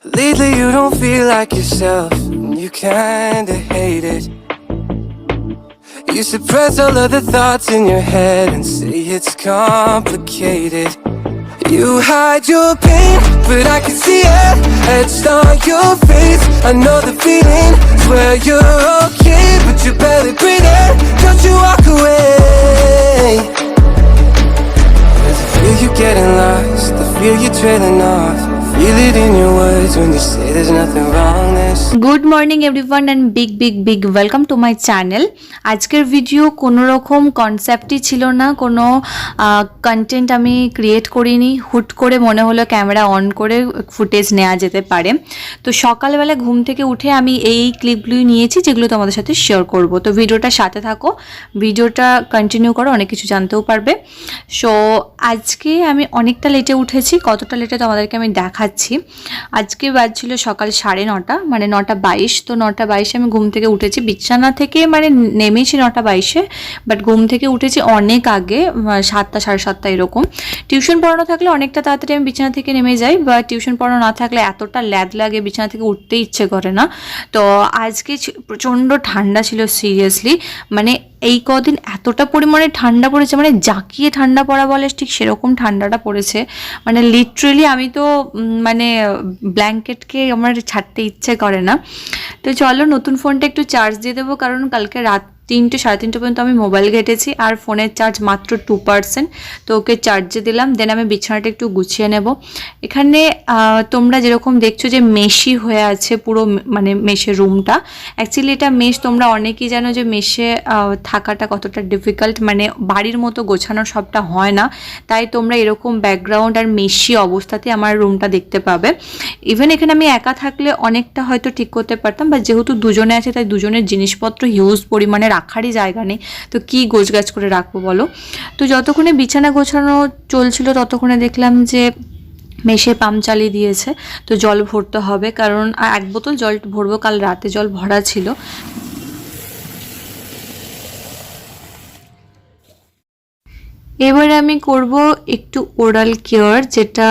Lately you don't feel like yourself, and you kinda hate it. You suppress all of the thoughts in your head and say it's complicated. You hide your pain, but I can see it etched on your face. I know the feeling, swear you're okay, but you're barely breathing. Don't you walk away. There's a feel you getting lost, the feel you trailing off. Feel it in your words when you say there's nothing wrong. Good morning everyone and big welcome to my channel. আজকের video কোনো রকম কনসেপ্টই ছিল না, কোনো content আমি create করিনি। হুট করে মনে হলো ক্যামেরা অন করে ফুটেজ নেওয়া যেতে পারে। তো সকালবেলা ঘুম থেকে উঠে আমি এই ক্লিপগুলোই নিয়েছি যেগুলো তোমাদের সাথে শেয়ার করব। তো ভিডিওটা সাথে থাকো, ভিডিওটা কন্টিনিউ করো, অনেক কিছু জানতেও পারবে। সো আজকে আমি অনেকটা লেটে উঠেছি, কতটা লেটে তোমাদেরকে আমি দেখাচ্ছি। আজকে বাজছিল সকাল 9:30, মানে 9:22। তো 9:22 আমি ঘুম থেকে উঠেছি, বিছানা থেকে মানে নেমেছি 9:22, বাট ঘুম থেকে উঠেছি অনেক আগে, 7টা 7:30 এরকম। টিউশন পড়ানো থাকলে অনেকটা তাড়াতাড়ি আমি বিছানা থেকে নেমে যাই, বা টিউশন পড়ানো না থাকলে এতটা ল্যাদ লাগে বিছানা থেকে উঠতে ইচ্ছে করে না। তো আজকে প্রচণ্ড ঠান্ডা ছিল, সিরিয়াসলি মানে এই কদিন এতটা পরিমাণে ঠান্ডা পড়েছে, মানে জাঁকিয়ে ঠান্ডা পড়া বলে ঠিক সেরকম ঠান্ডাটা পড়েছে। মানে লিটারেলি আমি তো মানে ব্ল্যাঙ্কেটকে আমার ছাড়তে ইচ্ছে করে না। তো চলো নতুন ফোনটা একটু চার্জ দিয়ে দেবো, কারণ কালকে রাত 3টে 3:30 পর্যন্ত আমি মোবাইল ঘেটেছি, আর ফোনের চার্জ মাত্র 2%। তো ওকে চার্জে দিলাম, দেন আমি বিছানাটা একটু গুছিয়ে নেব। এখানে তোমরা যেরকম দেখছো যে মেশি হয়ে আছে পুরো, মানে মেশের রুমটা। অ্যাকচুয়ালি এটা মেশ, তোমরা অনেকেই জানো যে মেশে থাকাটা কতটা ডিফিকাল্ট, মানে বাড়ির মতো গোছানো সবটা হয় না। তাই তোমরা এরকম ব্যাকগ্রাউন্ড আর মেশি অবস্থাতে আমার রুমটা দেখতে পাবে। ইভেন এখানে আমি একা থাকলে অনেকটা হয়তো ঠিক করতে পারতাম, বা যেহেতু দুজনে আছে তাই দুজনের জিনিসপত্র হিউজ পরিমাণে রাখারই জায়গা নেই, তো কি গোছগাছ করে রাখবো বলো। তো যতক্ষণে বিছানা গোছানো চলছিল ততক্ষণে দেখলাম যে মেশে পাম্প চালিয়ে দিয়েছে। তো জল ভরতে হবে, কারণ 1 বোতল জল ভরবো, কাল রাতে জল ভরা ছিল। এবারে আমি করব একটু ওরাল কেয়ার, যেটা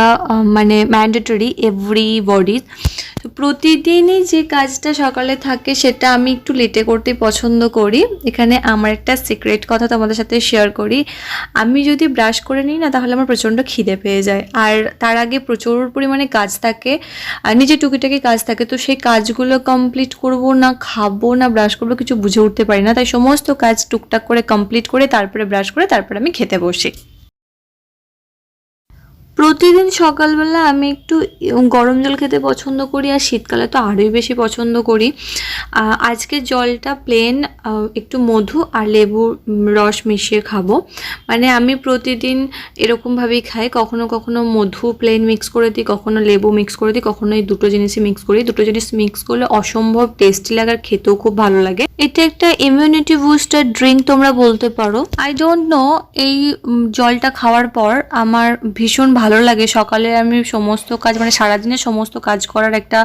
মানে ম্যান্ডেটরি এভরিবডি। তো প্রতিদিনই যে কাজটা সকালে থাকে সেটা আমি একটু লেটে করতে পছন্দ করি। এখানে আমার একটা সিক্রেট কথা তোমাদের সাথে শেয়ার করি। আমি যদি ব্রাশ করে নিই না, তাহলে আমার প্রচণ্ড খিদে পেয়ে যায়, আর তার আগে প্রচুর পরিমাণে কাজ থাকে, আর নিজে টুকিটাকি কাজ থাকে। তো সেই কাজগুলো কমপ্লিট করব না, খাবো না ব্রাশ করবো, কিছু বুঝে উঠতে পারি না। তাই সমস্ত কাজ টুকটাক করে কমপ্লিট করে তারপরে ব্রাশ করে তারপরে আমি খেতে বসি। প্রতিদিন সকালবেলা আমি একটু গরম জল খেতে পছন্দ করি, আর শীতকালে তো আরোই বেশি পছন্দ করি। আজকে জলটা প্লেন, একটু মধু আর লেবুর রস মিশিয়ে খাবো। মানে আমি প্রতিদিন এরকমভাবেই খাই, কখনো কখনো মধু প্লেন মিক্স করে দিই, কখনো লেবু মিক্স করে দিই, কখনো এই দুটো জিনিসই মিক্স করি। দুটো জিনিস মিক্স করলে অসম্ভব টেস্টি লাগে, আর খেতেও খুব ভালো লাগে। এটা একটা ইমিউনিটি বুস্টার ড্রিঙ্ক তোমরা বলতে পারো। আই ডোন্ট নো, এই জলটা খাওয়ার পর আমার ভীষণ ভালো লাগে। সকালে আমি সমস্ত কাজ, মানে সারাদিনের সমস্ত কাজ করার একটা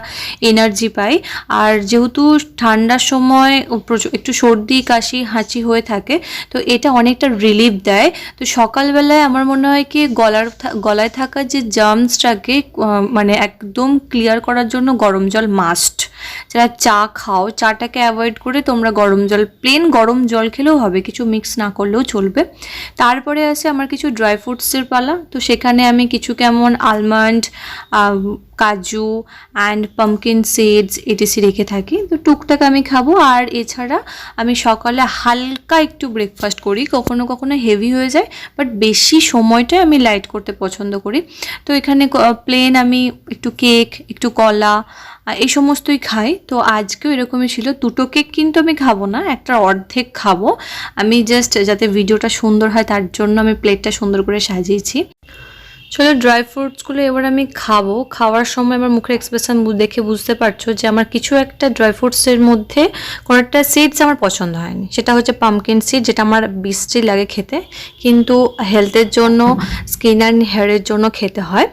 এনার্জি পাই। আর যেহেতু ঠান্ডার সময় একটু সর্দি কাশি হাঁচি হয়ে থাকে, তো এটা অনেকটা রিলিফ দেয়। তো সকালবেলায় আমার মনে হয় কি গলায় থাকা যে জার্মসটাকে মানে একদম ক্লিয়ার করার জন্য গরম জল মাস্ট। যারা চা খাও, চাটাকে অ্যাভয়েড করে তোমরা গরম জল, প্লেন গরম জল খেলেও হবে, কিছু মিক্স না করলেও চলবে। তারপরে আছে আমার কিছু ড্রাই ফ্রুটসের পালা। তো সেখানে আমি কিছু কেমন আলমন্ড, কাজু অ্যান্ড পামকিন সিডস এটিসি রেখে থাকি। তো টুকটাক আমি খাবো। আর এছাড়া আমি সকালে হালকা একটু ব্রেকফাস্ট করি, কখনো কখনো হেভি হয়ে যায়, বাট বেশি সময়টাই আমি লাইট করতে পছন্দ করি। তো এখানে প্লেন আমি একটু কেক, একটু কলা, এই সমস্তই খাই। তো আজকেও এরকমই ছিল। 2টো কেক কিন্তু আমি খাবো না, একটা অর্ধেক খাবো। আমি জাস্ট যাতে ভিডিওটা সুন্দর হয় তার জন্য আমি প্লেটটা সুন্দর করে সাজিয়েছি। চলো ড্রাই ফ্রুটসগুলো এবার আমি খাবো। খাওয়ার সময় আমার মুখের এক্সপ্রেশন দেখে বুঝতে পারছো যে আমার কিছু একটা ড্রাই ফ্রুটসের মধ্যে কোনো একটা সিডস আমার পছন্দ হয়নি। সেটা হচ্ছে পামকিন সিড, যেটা আমার বিশ্রী লাগে খেতে, কিন্তু হেলথের জন্য, স্কিন অ্যান্ড হেয়ারের জন্য খেতে হয়।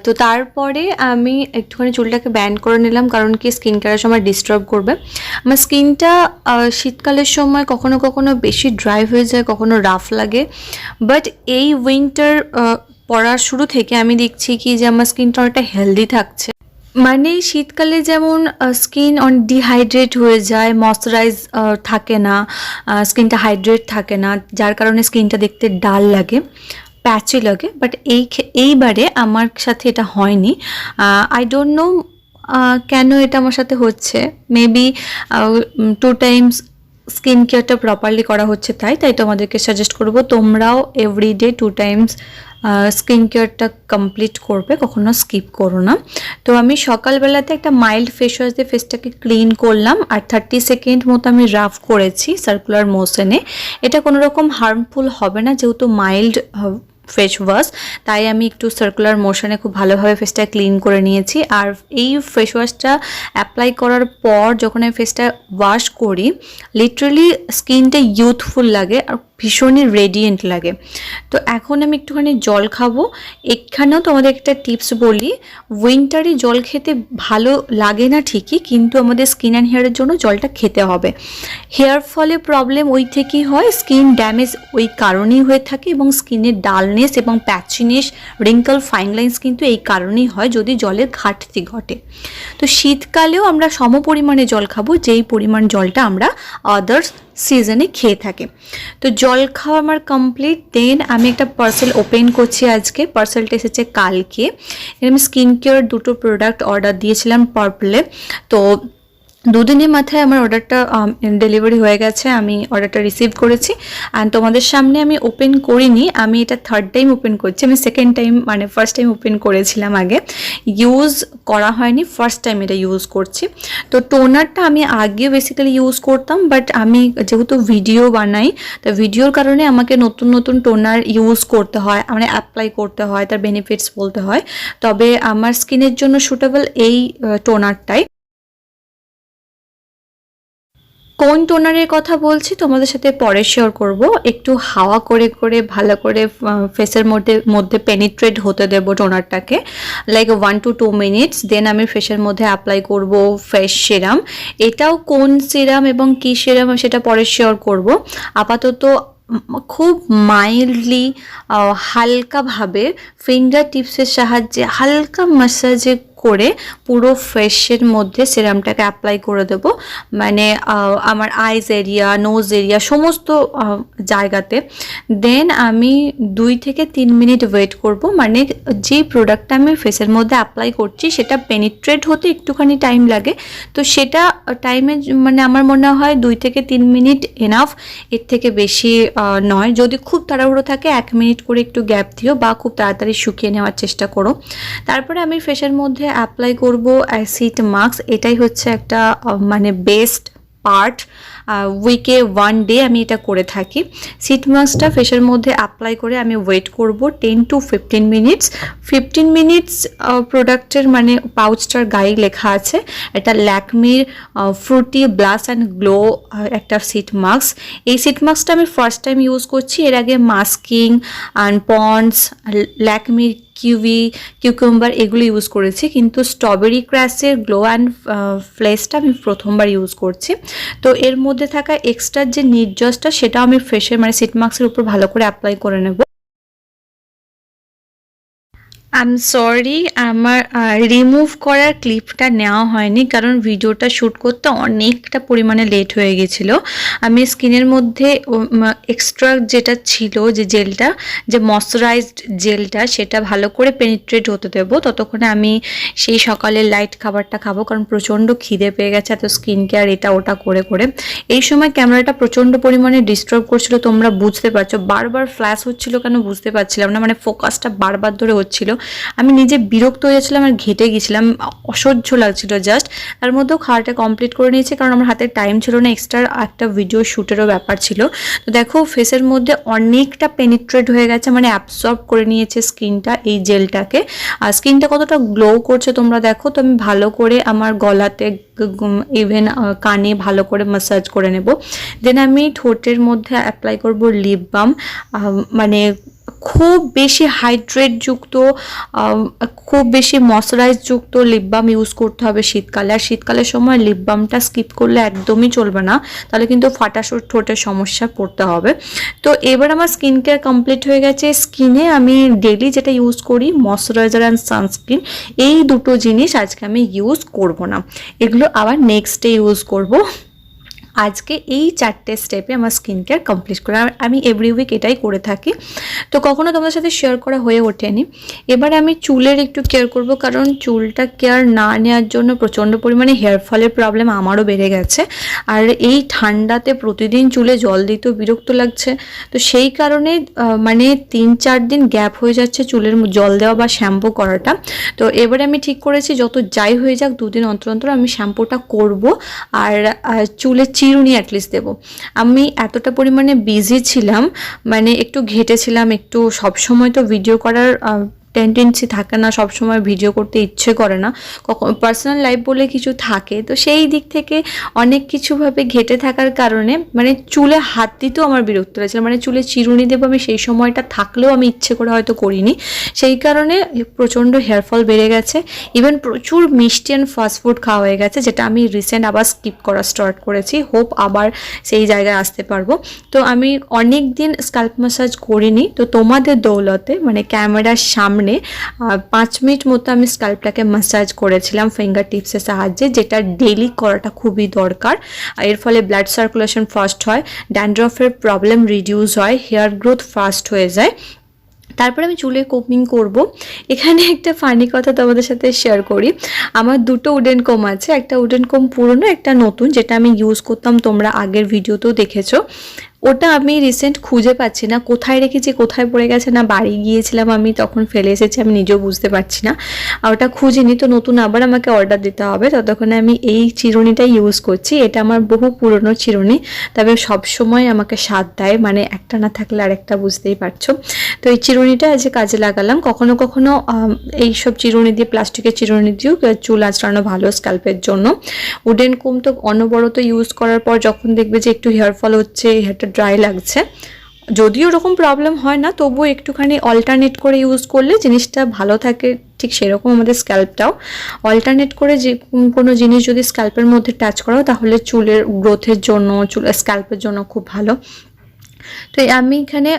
তো তারপরে আমি একটুখানি চুলটাকে ব্যান্ড করে নিলাম, কারণ কি স্কিন কেয়ারের সময় ডিস্টার্ব করবে। আমার স্কিনটা শীতকালের সময় কখনো কখনো বেশি ড্রাই হয়ে যায়, কখনো রাফ লাগে, বাট এই উইন্টার পড়ার শুরু থেকে আমি দেখছি কি যে আমার স্কিনটা অনেকটা হেলদি থাকছে। মানে শীতকালে যেমন স্কিন ডিহাইড্রেট হয়ে যায়, ময়শ্চারাইজ থাকে না, স্কিনটা হাইড্রেট থাকে না, যার কারণে স্কিনটা দেখতে ডাল লাগে, প্যাচি লাগে। বাট এইবারে আমার সাথে এটা হয়নি। আই ডোন্ট নো কেন এটা আমার সাথে হচ্ছে। মেবি 2 টাইমস স্কিন কেয়ারটা প্রপারলি করা হচ্ছে, তাই তোমাদেরকে সাজেস্ট করবো তোমরাও এভরিডে 2 টাইমস স্কিন কেয়ারটা কমপ্লিট করবে, কখনো স্কিপ করো না। তো আমি সকালবেলাতে একটা মাইল্ড ফেস ওয়াশ দিয়ে ফেসটাকে ক্লিন করলাম, আর 30 সেকেন্ড মতো আমি রাফ করেছি সার্কুলার মোশনে। এটা কোনো রকম হার্মফুল হবে না, যেহেতু মাইল্ড ফেস ওয়াশ, তাই আমি একটু সার্কুলার মোশনে খুব ভালোভাবে ফেসটা ক্লিন করে নিয়েছি। আর এই ফেস ওয়াশটা অ্যাপ্লাই করার পর যখন আমি ফেসটা ওয়াশ করি, লিটারালি স্কিনটা ইউথফুল লাগে আর ভীষণই রেডিয়েন্ট লাগে। তো এখন আমি একটুখানি জল খাবো। এখানেও তোমাদের একটা টিপস বলি, উইন্টারে জল খেতে ভালো লাগে না ঠিকই, কিন্তু আমাদের স্কিন অ্যান্ড হেয়ারের জন্য জলটা খেতে হবে। হেয়ার ফলে প্রবলেম ওই থেকেই হয়, স্কিন ড্যামেজ ওই কারণেই হয়ে থাকে, এবং স্কিনের ডালনেস এবং প্যাচিনেস, রিঙ্কল, ফাইন লাইন্স কিন্তু এই কারণেই হয় যদি জলের ঘাটতি ঘটে। তো শীতকালেও আমরা সম পরিমাণে জল খাবো, যেই পরিমাণ জলটা আমরা আদার্স সিজনে খেয়ে থাকি। তো জল খাওয়া আমার কমপ্লিট। দেন আমি একটা পার্সেল ওপেন করছি আজকে। পার্সেলটা এসেছে কালকে। আমি স্কিন কেয়ার 2টো প্রোডাক্ট অর্ডার দিয়েছিলাম পার্পলে। তো 2 দিনের মাথায় আমার অর্ডারটা ডেলিভারি হয়ে গেছে, আমি অর্ডারটা রিসিভ করেছি। অ্যান্ড তোমাদের সামনে আমি ওপেন করিনি, আমি এটা 3rd টাইম ওপেন করছি। আমি 2nd টাইম মানে 1st টাইম ওপেন করেছিলাম আগে, ইউজ করা হয়নি, 1st টাইম এটা ইউজ করছি। তো টোনারটা আমি আগেও বেসিক্যালি ইউজ করতাম, বাট আমি যেহেতু ভিডিও বানাই, তো ভিডিওর কারণে আমাকে নতুন নতুন টোনার ইউজ করতে হয়, মানে অ্যাপ্লাই করতে হয়, তার বেনিফিটস বলতে হয়। তবে আমার স্কিনের জন্য সুটেবল এই টোনারটাই। কোন টোনারের কথা বলছি তোমাদের সাথে পরে শেয়ার করব। একটু হাওয়া করে করে ভালো করে ফেসের মধ্যে পেনিট্রেট হতে দেবো টোনারটাকে, লাইক 1 to 2 মিনিটস। দেন আমি ফেসের মধ্যে অ্যাপ্লাই করব ফেস সিরাম। এটাও কোন সিরাম এবং কী সিরাম সেটা পরে শেয়ার করব। আপাতত খুব মাইল্ডলি হালকাভাবে ফিঙ্গার টিপসের সাহায্যে হালকা ম্যাসাজে করে পুরো ফেসের মধ্যে সিরামটাকে অ্যাপ্লাই করে দেবো, মানে আমার আইজ এরিয়া, নোজ এরিয়া, সমস্ত জায়গাতে। দেন আমি 2 থেকে 3 মিনিট ওয়েট করব, মানে যে প্রোডাক্টটা আমি ফেসের মধ্যে অ্যাপ্লাই করছি সেটা পেনিট্রেট হতে একটুখানি টাইম লাগে। তো সেটা টাইমে মানে আমার মনে হয় 2 থেকে 3 মিনিট এনাফ, এর থেকে বেশি নয়। যদি খুব তাড়াহুড়ো থাকে 1 মিনিট করে একটু গ্যাপ দিও, বা খুব তাড়াতাড়ি শুকিয়ে নেওয়ার চেষ্টা করো। তারপরে আমি ফেসের মধ্যে অ্যাপ্লাই করব অ্যাসিড মাস্ক। এটাই হচ্ছে একটা মানে বেস্ট পার্ট। উইকে 1 ডে আমি এটা করে থাকি। সিট মাস্কটা ফেসের মধ্যে অ্যাপ্লাই করে আমি ওয়েট করব 10 to 15 মিনিটস। 15 মিনিটস প্রোডাক্টের মানে পাউচটার গায়ে লেখা আছে, এটা ল্যাকমির ফ্রুটি ব্লাশ অ্যান্ড গ্লো একটা সিট মাস্ক। এই সিট মাস্কটা আমি ফার্স্ট টাইম ইউজ করছি। এর আগে মাস্কিং অ্যান্ড পন্ডস, ল্যাকমির কিউকাম্বার এগুলো ইউজ করেছি, কিন্তু স্ট্রবেরি ক্র্যাশের গ্লো অ্যান্ড ফ্লেসটা আমি প্রথমবার ইউজ করছি। তো এর মধ্যে থাকা এক্সট্রা যে নির্জসটা সেটা আমি ফেসের মানে সিট মাস্কের উপর ভালো করে অ্যাপ্লাই করে নেব। আই এম সরি, আমার রিমুভ করার ক্লিপটা নেওয়া হয়নি, কারণ ভিডিওটা শ্যুট করতে অনেকটা পরিমাণে লেট হয়ে গেছিলো। আমি স্কিনের মধ্যে এক্সট্রা যেটা ছিল, যে জেলটা, যে ময়শ্চারাইজড জেলটা, সেটা ভালো করে পেনিট্রেট হতে দেবো। ততক্ষণে আমি সেই সকালের লাইট খাবারটা খাবো, কারণ প্রচণ্ড খিদে পেয়ে গেছে এত স্কিন কেয়ার এটা ওটা করে করে। এই সময় ক্যামেরাটা প্রচণ্ড পরিমাণে ডিস্টার্ব করছিল, তোমরা বুঝতে পারছো। বারবার ফ্ল্যাশ হচ্ছিল কেন বুঝতে পারছিলাম না, মানে ফোকাসটা বারবার ধরে হচ্ছিল। আমি নিজে বিরক্ত হয়ে যাচ্ছিলাম আর ঘেটে গেছিলাম, অসহ্য লাগছিল জাস্ট। তার মধ্যেও খাওয়াটা কমপ্লিট করে নিয়েছি, কারণ আমার হাতে টাইম ছিল না, এক্সট্রা একটা ভিডিও শ্যুটেরও ব্যাপার ছিল। তো দেখো ফেসের মধ্যে অনেকটা পেনিট্রেট হয়ে গেছে, মানে অ্যাবসর্ব করে নিয়েছে স্কিনটা এই জেলটাকে। আর স্কিনটা কতটা গ্লো করছে তোমরা দেখো। তো আমি ভালো করে আমার গলাতে, ইভেন কানে ভালো করে ম্যাসাজ করে নেব। দেন আমি ঠোঁটের মধ্যে অ্যাপ্লাই করব লিপ বাম, মানে খুব বেশি হাইড্রেটযুক্ত খুব বেশি ময়শ্চারাইজযুক্ত লিপ বাম ইউজ করতে হবে শীতকালে। আর শীতকালের সময় লিপ বামটা স্কিপ করলে একদমই চলবে না, তাহলে কিন্তু ফাটা ঠোঁটের সমস্যা পড়তে হবে। তো এবার আমার স্কিন কেয়ার কমপ্লিট হয়ে গেছে। স্কিনে আমি ডেলি যেটা ইউজ করি ময়শ্চারাইজার অ্যান্ড সানস্ক্রিন, এই দুটো জিনিস আজকে আমি ইউজ করব না, এগুলো আবার নেক্সট ডে ইউজ করব। আজকে এই 4টে স্টেপে আমার স্কিন কেয়ার কমপ্লিট করে, আমি এভরি উইক এটাই করে থাকি, তো কখনো তোমাদের সাথে শেয়ার করা হয়ে ওঠেনি। এবার আমি চুলের একটু কেয়ার করব, কারণ চুলটা কেয়ার না নেওয়ার জন্য প্রচণ্ড পরিমাণে হেয়ার ফলের প্রবলেম আমারও বেড়ে গেছে। আর এই ঠান্ডাতে প্রতিদিন চুলে জল দিতেও বিরক্ত লাগছে, তো সেই কারণে মানে 3-4 দিন গ্যাপ হয়ে যাচ্ছে চুলের জল দেওয়া বা শ্যাম্পু করাটা। তো এবারে আমি ঠিক করেছি যত যাই হয়ে যাক 2 দিন অন্তর অন্তর আমি শ্যাম্পুটা করব, আর চুলে চিরুনি অ্যাটলিস্ট দেবো। আমি এতটা পরিমাণে বিজি ছিলাম, মানে একটু ঘেটেছিলাম, একটু সবসময় তো ভিডিও করার টেন্ডেন্সি থাকে না, সবসময় ভিডিও করতে ইচ্ছে করে না, কখন পার্সোনাল লাইফ বলে কিছু থাকে, তো সেই দিক থেকে অনেক কিছুভাবে ঘেটে থাকার কারণে মানে চুলে হাত দিতেও আমার বিরক্ত হয়েছিল, মানে চুলে চিরুনি দেবো আমি সেই সময়টা থাকলেও আমি ইচ্ছে করে হয়তো করিনি, সেই কারণে প্রচণ্ড হেয়ারফল বেড়ে গেছে। ইভেন প্রচুর মিষ্টি অ্যান্ড ফাস্টফুড খাওয়া হয়ে গেছে, যেটা আমি রিসেন্ট আবার স্কিপ করা স্টার্ট করেছি, হোপ আবার সেই জায়গায় আসতে পারবো। তো আমি অনেক দিন স্ক্যাল্প ম্যাসাজ করিনি, তো তোমাদের দৌলতে মানে ক্যামেরার সামনে 5 মিনিট মতো আমি স্ক্যাল্পটাকে ম্যাসাজ করেছিলাম ফিঙ্গার টিপসের সাহায্যে, যেটা ডেলি করাটা খুবই দরকার। এর ফলে ব্লাড সার্কুলেশন ফাস্ট হয়, ড্যান্ড্রফের প্রবলেম রিডিউস হয়, হেয়ার গ্রোথ ফাস্ট হয়ে যায়। তারপরে আমি চুলে কোমিং করব। এখানে একটা ফানি কথা তোমাদের সাথে শেয়ার করি, আমার 2টো উডেন কোম আছে, একটা উডেন কোম পুরনো, একটা নতুন, যেটা আমি ইউজ করতাম, তোমরা আগের ভিডিওতেও দেখেছো। ওটা আমি রিসেন্ট খুঁজে পাচ্ছি না, কোথায় রেখেছি, কোথায় পড়ে গেছে, না বাড়ি গিয়েছিলাম আমি তখন ফেলে এসেছি, আমি নিজেও বুঝতে পারছি না, আর ওটা খুঁজিনি, তো নতুন আবার আমাকে অর্ডার দিতে হবে, ততক্ষণে আমি এই চিরুনিটাই ইউজ করছি। এটা আমার বহু পুরনো চিরুনি, তবে সবসময় আমাকে স্বাদ দেয়, মানে একটা না থাকলে আরেকটা, বুঝতেই পারছো। তো এই চিরুনিটা আজ কাজে লাগালাম। কখনো কখনো এইসব চিরুনি দিয়ে, প্লাস্টিকের চিরুনি দিয়েও চুল আঁচড়ানো ভালো স্ক্যাল্পের জন্য। উডেন কোম তো অনবরত ইউজ করার পর যখন দেখবে যে একটু হেয়ার ফল হচ্ছে, হেয়ারটা ড্রাই লাগছে, যদিও ওরকম প্রবলেম হয় না, তবুও একটুখানি অল্টারনেট করে ইউজ করলে জিনিসটা ভালো থাকে। ঠিক সেরকম আমাদের স্ক্যাল্পটাও অল্টারনেট করে যে কোনো জিনিস যদি স্ক্যাল্পের মধ্যে টাচ করো, তাহলে চুলের গ্রোথের জন্য, চুলের স্ক্যাল্পের জন্য খুব ভালো। তো আমি এখানে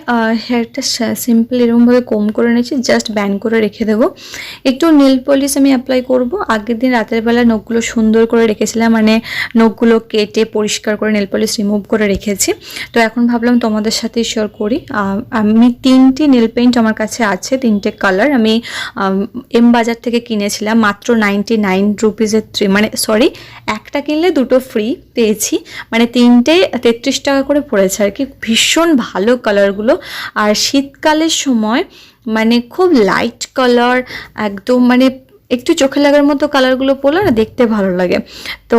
হেয়ারটা সিম্পল এরকমভাবে কোম করে নিয়েছি, জাস্ট ব্যান্ড করে রেখে দেবো। একটু নেল পলিশ আমি অ্যাপ্লাই করব। আগের দিন রাতের বেলা নখগুলো সুন্দর করে রেখেছিলাম, মানে নখগুলো কেটে পরিষ্কার করে নেল পলিশ রিমুভ করে রেখেছি। তো এখন ভাবলাম তোমাদের সাথে শেয়ার করি। আমি 3টি নেল পেইন্ট আমার কাছে আছে, 3টে কালার আমি এম বাজার থেকে কিনেছিলাম, মাত্র 99 রুপিসের 3, মানে সরি, একটা কিনলে 2টো ফ্রি পেয়েছি, মানে 3টে 33 টাকা করে পড়েছে আর কি। ভীষণ ভালো কালারগুলো, আর শীতকালের সময় মানে খুব লাইট কালার, একদম মানে একটু চোখে লাগার মতো কালারগুলো পড়লে না দেখতে ভালো লাগে। তো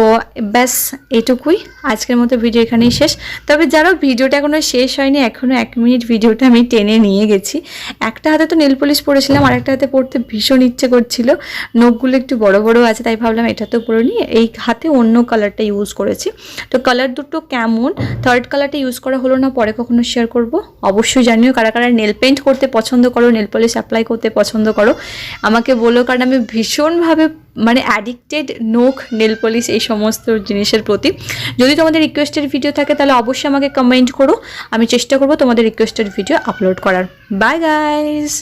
ব্যাস এটুকুই, আজকের মতো ভিডিও এখানেই শেষ। তবে যারা ভিডিওটা এখনও শেষ হয়নি, এখনও 1 মিনিট ভিডিওটা আমি টেনে নিয়ে গেছি। একটা হাতে তো নেল পলিশ পরেছিলাম, আর একটা হাতে পরতে ভীষণ ইচ্ছে করছিল, নখগুলো একটু বড় বড় আছে, তাই ভাবলাম এটা তো পরে নিই, এই হাতে অন্য কালারটা ইউজ করেছি। তো কালার দুটো কেমন, 3rd কালারটা ইউজ করা হলো না, পরে কখনো শেয়ার করব। অবশ্যই জানিও কারা কারা নেল পেইন্ট করতে পছন্দ করো, নেল পলিশ অ্যাপ্লাই করতে পছন্দ করো, আমাকে বলো, কারণ আমি ভীষণভাবে মানে অ্যাডিক্টেড নখ, নেল পলিশ, এই সমস্ত জিনিসের প্রতি। যদি তোমাদের রিকোয়েস্টেড ভিডিও থাকে তাহলে অবশ্যই আমাকে কমেন্ট করো, আমি চেষ্টা করব তোমাদের রিকোয়েস্টেড ভিডিও আপলোড করার। Bye guys.